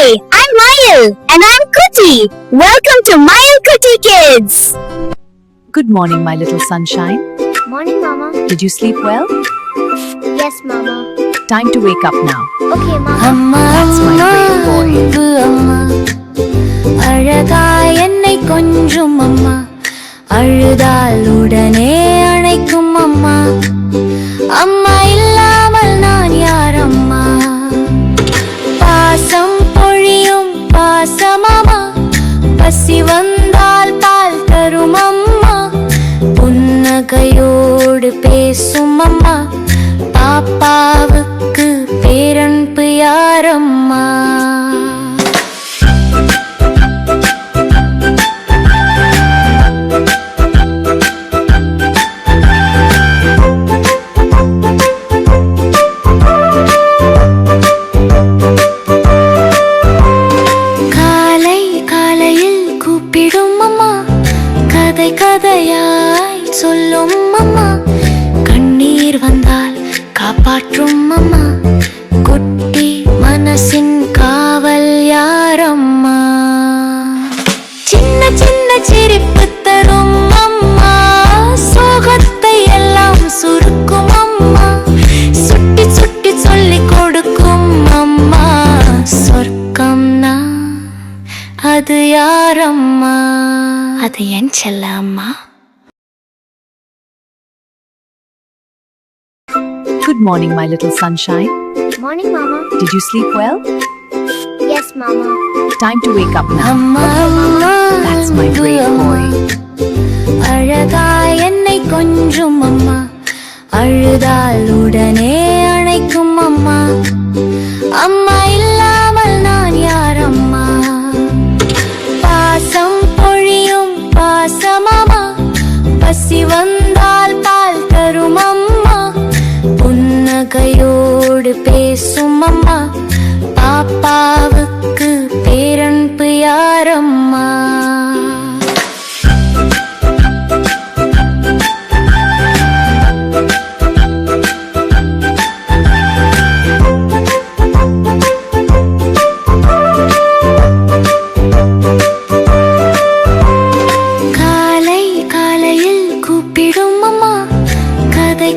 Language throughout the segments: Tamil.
Hi, I'm Mayal and I'm Kuti. Welcome to Mayal Kuti Kids. Good morning, my little sunshine. Morning, Mama. Did you sleep well? Yes, Mama. Time to wake up now. Okay, Mama. That's my great boy. அழகாய் என்னை கொஞ்சும் அம்மா, அழுதால் உடனே அணைக்கும் அம்மா. அம்மா இல்லாமல் நான் யார் அம்மா? பாசம் பொழியும் பாசமாமா, பசி வந்தால் பால் தரும் அம்மா. புன்னகையோடு பேசும் அம்மா, பாப்பாவுக்கு பேரன்பு யாரம்மா? கதையாய் சொல்லும் அம்மா, கண்ணீர் வந்தால் காப்பாற்றும் அம்மா. குட்டி மனசின் காவல் யாரம்மா? சின்ன சின்ன சிரிப்பு தரும் அம்மா, சோகத்தை எல்லாம் சுருக்கும் அம்மா. சுட்டி சுட்டி சொல்லிக் கொடுக்கும் அம்மா, சொர்க்கம்னா அது யாரம்மா? அது என் செல்ல அம்மா. Good morning, my little sunshine. Morning, Mama. Did you sleep well? Yes, Mama. Time to wake up now. அம்மா That's my great boy. அழகாய் என்னை கொஞ்சும் அம்மா, அழுதால் உடனே அணைக்கும் அம்மா. அம்மா இல்லாமல் நான் யார் அம்மா? பாசம் பொழியும் பாசமாமா, பசி வந்தால் பால் தரும் அம்மா. புன்னகையோடு பேசும் அம்மா, பாப்பாவுக்கு பேரன்பு யாரம்மா?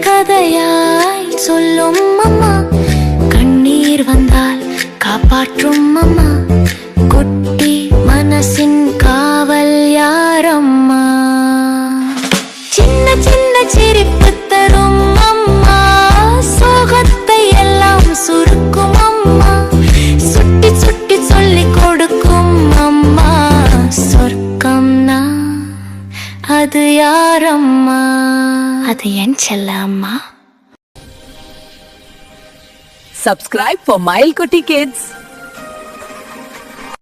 கதையாய் சொல்லும் அம்மா, கண்ணீர் வந்தால் காப்பாற்றும் அம்மா. குட்டி மனசின் காவல் யாரம்மா? சின்ன சின்ன சிரிப்பு தரும் அம்மா, சோகத்தை எல்லாம் சுருக்கும் அம்மா. சுட்டி சுட்டி சொல்லிக் கொடுக்கும் அம்மா, சொர்க்கம்னா அது யாரம்மா? அது என் செல்ல அம்மா. Subscribe for Mayal Kuti Kids.